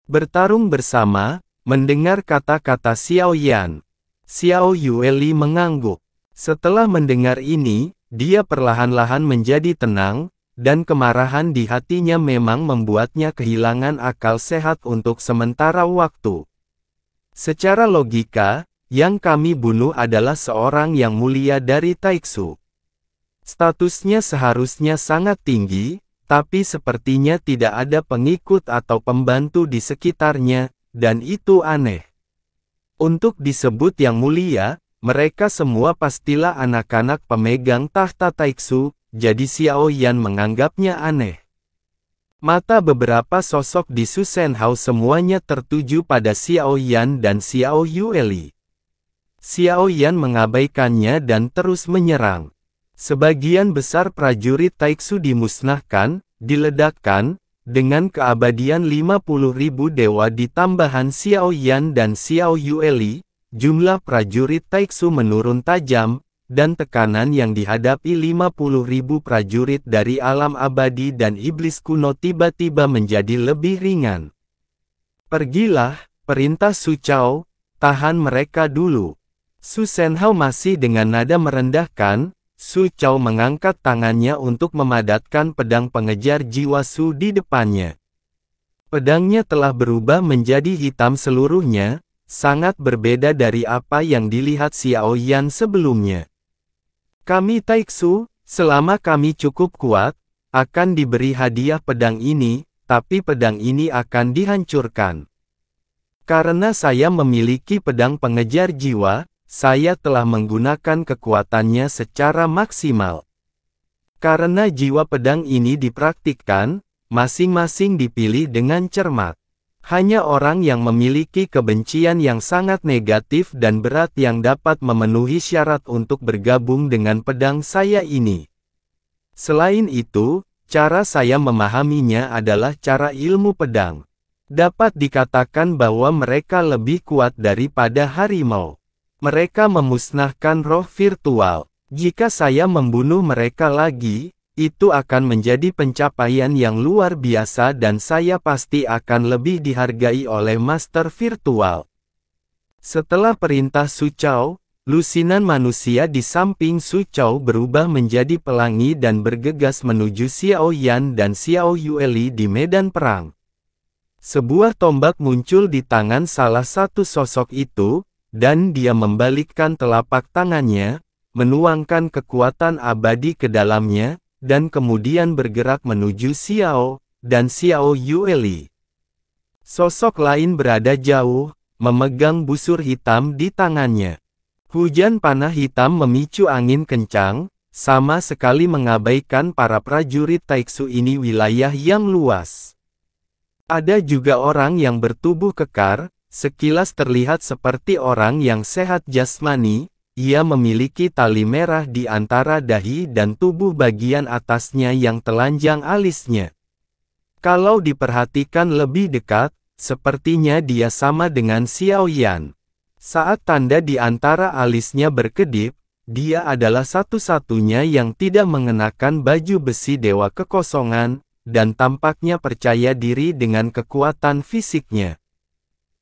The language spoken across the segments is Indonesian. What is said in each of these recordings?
Bertarung bersama, mendengar kata-kata Xiao Yan. Xiao Yueli mengangguk. Setelah mendengar ini, dia perlahan-lahan menjadi tenang, dan kemarahan di hatinya memang membuatnya kehilangan akal sehat untuk sementara waktu. Secara logika, yang kami bunuh adalah seorang yang mulia dari Taiksu. Statusnya seharusnya sangat tinggi, tapi sepertinya tidak ada pengikut atau pembantu di sekitarnya, dan itu aneh. Untuk disebut yang mulia, mereka semua pastilah anak-anak pemegang tahta Taiksu, jadi Xiao Yan menganggapnya aneh. Mata beberapa sosok di Susenhao semuanya tertuju pada Xiao Yan dan Xiao Yueli. Xiao Yan mengabaikannya dan terus menyerang. Sebagian besar prajurit Taiksu dimusnahkan, diledakkan, dengan keabadian 50.000 dewa ditambahan Xiao Yan dan Xiao Yueli, jumlah prajurit Taiksu menurun tajam, dan tekanan yang dihadapi 50.000 prajurit dari alam abadi dan iblis kuno tiba-tiba menjadi lebih ringan. Pergilah, perintah Su Chao, tahan mereka dulu. Su Senhao masih dengan nada merendahkan. Su Chao mengangkat tangannya untuk memadatkan pedang pengejar jiwa Su di depannya. Pedangnya telah berubah menjadi hitam seluruhnya, sangat berbeda dari apa yang dilihat Xiao Yan sebelumnya. Kami Taiksu, selama kami cukup kuat, akan diberi hadiah pedang ini, tapi pedang ini akan dihancurkan. Karena saya memiliki pedang pengejar jiwa, saya telah menggunakan kekuatannya secara maksimal. Karena jiwa pedang ini dipraktikkan, masing-masing dipilih dengan cermat. Hanya orang yang memiliki kebencian yang sangat negatif dan berat yang dapat memenuhi syarat untuk bergabung dengan pedang saya ini. Selain itu, cara saya memahaminya adalah cara ilmu pedang. Dapat dikatakan bahwa mereka lebih kuat daripada harimau. Mereka memusnahkan roh virtual. Jika saya membunuh mereka lagi, itu akan menjadi pencapaian yang luar biasa dan saya pasti akan lebih dihargai oleh master virtual. Setelah perintah Su Chao, lusinan manusia di samping Su Chao berubah menjadi pelangi dan bergegas menuju Xiao Yan dan Xiao Yueli di medan perang. Sebuah tombak muncul di tangan salah satu sosok itu, dan dia membalikkan telapak tangannya, menuangkan kekuatan abadi ke dalamnya, dan kemudian bergerak menuju Xiao, dan Xiao Yueli. Sosok lain berada jauh, memegang busur hitam di tangannya. Hujan panah hitam memicu angin kencang, sama sekali mengabaikan para prajurit Taiksu ini wilayah yang luas. Ada juga orang yang bertubuh kekar, sekilas terlihat seperti orang yang sehat jasmani. Ia memiliki tali merah di antara dahi dan tubuh bagian atasnya yang telanjang alisnya. Kalau diperhatikan lebih dekat, sepertinya dia sama dengan Xiao Yan. Saat tanda di antara alisnya berkedip, dia adalah satu-satunya yang tidak mengenakan baju besi dewa kekosongan, dan tampaknya percaya diri dengan kekuatan fisiknya.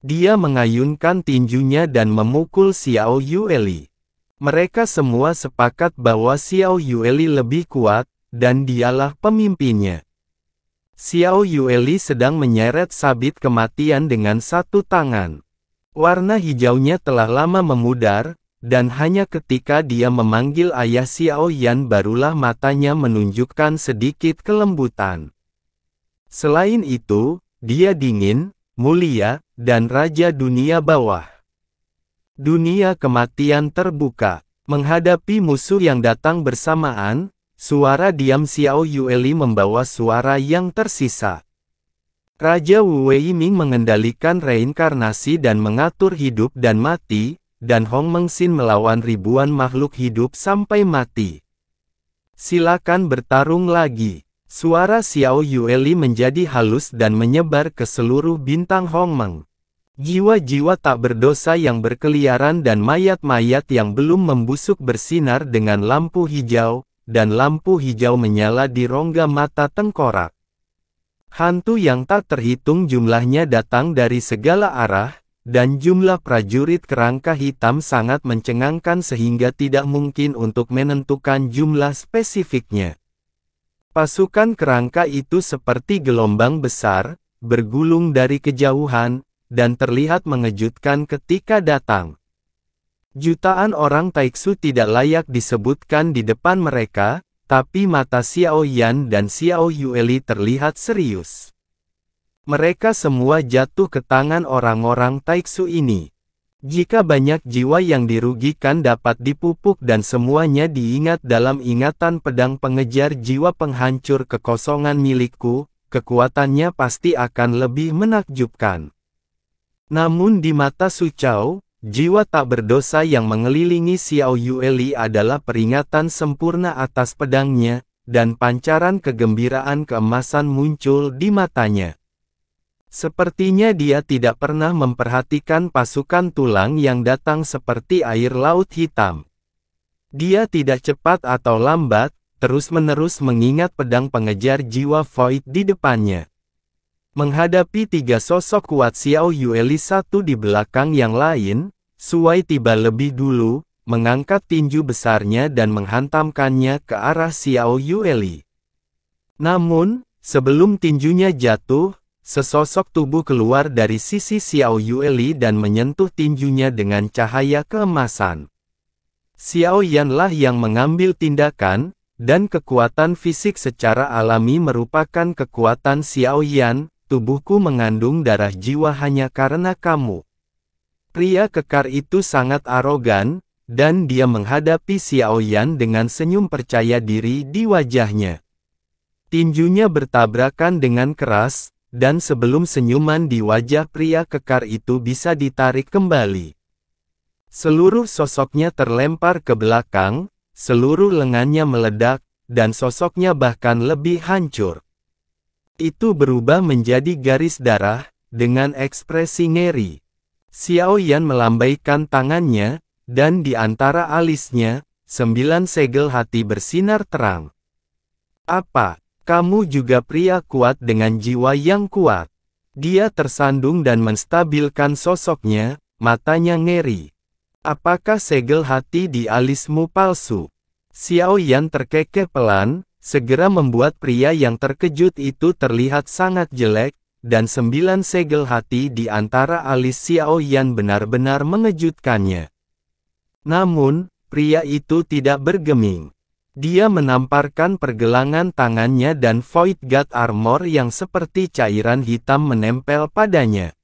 Dia mengayunkan tinjunya dan memukul Xiao Yueli. Mereka semua sepakat bahwa Xiao Yueli lebih kuat, dan dialah pemimpinnya. Xiao Yueli sedang menyeret sabit kematian dengan satu tangan. Warna hijaunya telah lama memudar, dan hanya ketika dia memanggil ayah Xiao Yan barulah matanya menunjukkan sedikit kelembutan. Selain itu, dia dingin, mulia, dan raja dunia bawah. Dunia kematian terbuka. Menghadapi musuh yang datang bersamaan, suara diam Xiao Yueli membawa suara yang tersisa. Raja Wu Weiming mengendalikan reinkarnasi dan mengatur hidup dan mati, dan Hong Mengxin melawan ribuan makhluk hidup sampai mati. Silakan bertarung lagi. Suara Xiao Yueli menjadi halus dan menyebar ke seluruh bintang Hong Meng. Jiwa-jiwa tak berdosa yang berkeliaran dan mayat-mayat yang belum membusuk bersinar dengan lampu hijau, dan lampu hijau menyala di rongga mata tengkorak. Hantu yang tak terhitung jumlahnya datang dari segala arah, dan jumlah prajurit kerangka hitam sangat mencengangkan sehingga tidak mungkin untuk menentukan jumlah spesifiknya. Pasukan kerangka itu seperti gelombang besar, bergulung dari kejauhan, dan terlihat mengejutkan ketika datang. Jutaan orang Taiksu tidak layak disebutkan di depan mereka, tapi mata Xiao Yan dan Xiao Yueli terlihat serius. Mereka semua jatuh ke tangan orang-orang Taiksu ini. Jika banyak jiwa yang dirugikan dapat dipupuk dan semuanya diingat dalam ingatan pedang pengejar jiwa penghancur kekosongan milikku, kekuatannya pasti akan lebih menakjubkan. Namun di mata Su Chao, jiwa tak berdosa yang mengelilingi Xiao Yueli adalah peringatan sempurna atas pedangnya, dan pancaran kegembiraan keemasan muncul di matanya. Sepertinya dia tidak pernah memperhatikan pasukan tulang yang datang seperti air laut hitam. Dia tidak cepat atau lambat, terus-menerus mengingat pedang pengejar jiwa Void di depannya. Menghadapi tiga sosok kuat Xiao Yueli satu di belakang yang lain, Suai tiba lebih dulu, mengangkat tinju besarnya dan menghantamkannya ke arah Xiao Yueli. Namun, sebelum tinjunya jatuh, sesosok tubuh keluar dari sisi Xiao Yueli dan menyentuh tinjunya dengan cahaya keemasan. Xiao Yanlah yang mengambil tindakan, dan kekuatan fisik secara alami merupakan kekuatan Xiao Yan. Tubuhku mengandung darah jiwa hanya karena kamu. Pria kekar itu sangat arogan, dan dia menghadapi Xiao Yan dengan senyum percaya diri di wajahnya. Tinjunya bertabrakan dengan keras, dan sebelum senyuman di wajah pria kekar itu bisa ditarik kembali, seluruh sosoknya terlempar ke belakang, seluruh lengannya meledak, dan sosoknya bahkan lebih hancur. Itu berubah menjadi garis darah, dengan ekspresi ngeri. Xiao Yan melambaikan tangannya, dan di antara alisnya, 9 segel hati bersinar terang. Apa, kamu juga pria kuat dengan jiwa yang kuat? Dia tersandung dan menstabilkan sosoknya, matanya ngeri. Apakah segel hati di alismu palsu? Xiao Yan terkekeh pelan, segera membuat pria yang terkejut itu terlihat sangat jelek, dan 9 segel hati di antara alis Xiao Yan benar-benar mengejutkannya. Namun, pria itu tidak bergeming. Dia menamparkan pergelangan tangannya dan Void God Armor yang seperti cairan hitam menempel padanya.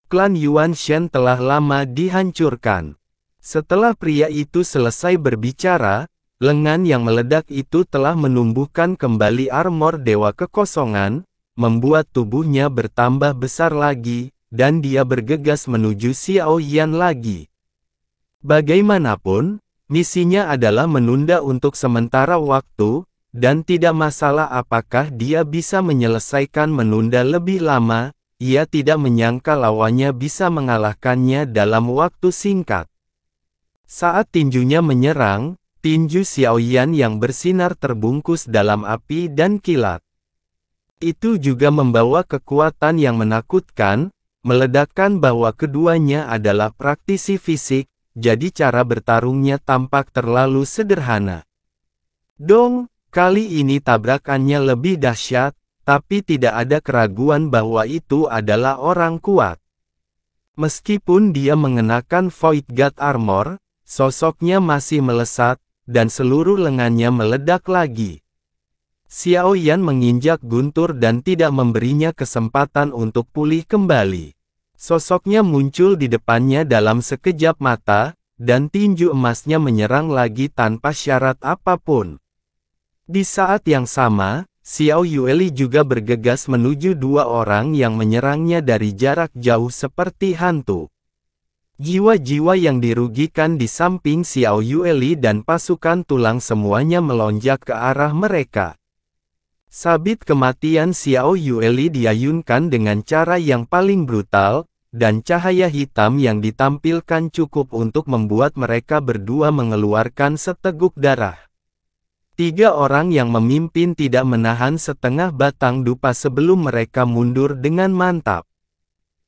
Klan Yuan Shen telah lama dihancurkan. Setelah pria itu selesai berbicara, lengan yang meledak itu telah menumbuhkan kembali armor Dewa Kekosongan, membuat tubuhnya bertambah besar lagi, dan dia bergegas menuju Xiao Yan lagi. Bagaimanapun, misinya adalah menunda untuk sementara waktu, dan tidak masalah apakah dia bisa menyelesaikan menunda lebih lama, ia tidak menyangka lawannya bisa mengalahkannya dalam waktu singkat. Saat tinjunya menyerang, tinju Xiao Yan yang bersinar terbungkus dalam api dan kilat. Itu juga membawa kekuatan yang menakutkan, meledakkan bahwa keduanya adalah praktisi fisik, jadi cara bertarungnya tampak terlalu sederhana. Dong, kali ini tabrakannya lebih dahsyat, tapi tidak ada keraguan bahwa itu adalah orang kuat. Meskipun dia mengenakan Void God Armor, sosoknya masih melesat, dan seluruh lengannya meledak lagi. Xiao Yan menginjak guntur dan tidak memberinya kesempatan untuk pulih kembali. Sosoknya muncul di depannya dalam sekejap mata, dan tinju emasnya menyerang lagi tanpa syarat apapun. Di saat yang sama, Xiao Yueli juga bergegas menuju dua orang yang menyerangnya dari jarak jauh seperti hantu. Jiwa-jiwa yang dirugikan di samping Xiao Yueli dan pasukan tulang semuanya melonjak ke arah mereka. Sabit kematian Xiao Yueli diayunkan dengan cara yang paling brutal, dan cahaya hitam yang ditampilkan cukup untuk membuat mereka berdua mengeluarkan seteguk darah. Tiga orang yang memimpin tidak menahan setengah batang dupa sebelum mereka mundur dengan mantap.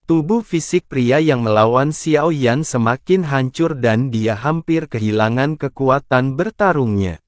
Tubuh fisik pria yang melawan Xiao Yan semakin hancur dan dia hampir kehilangan kekuatan bertarungnya.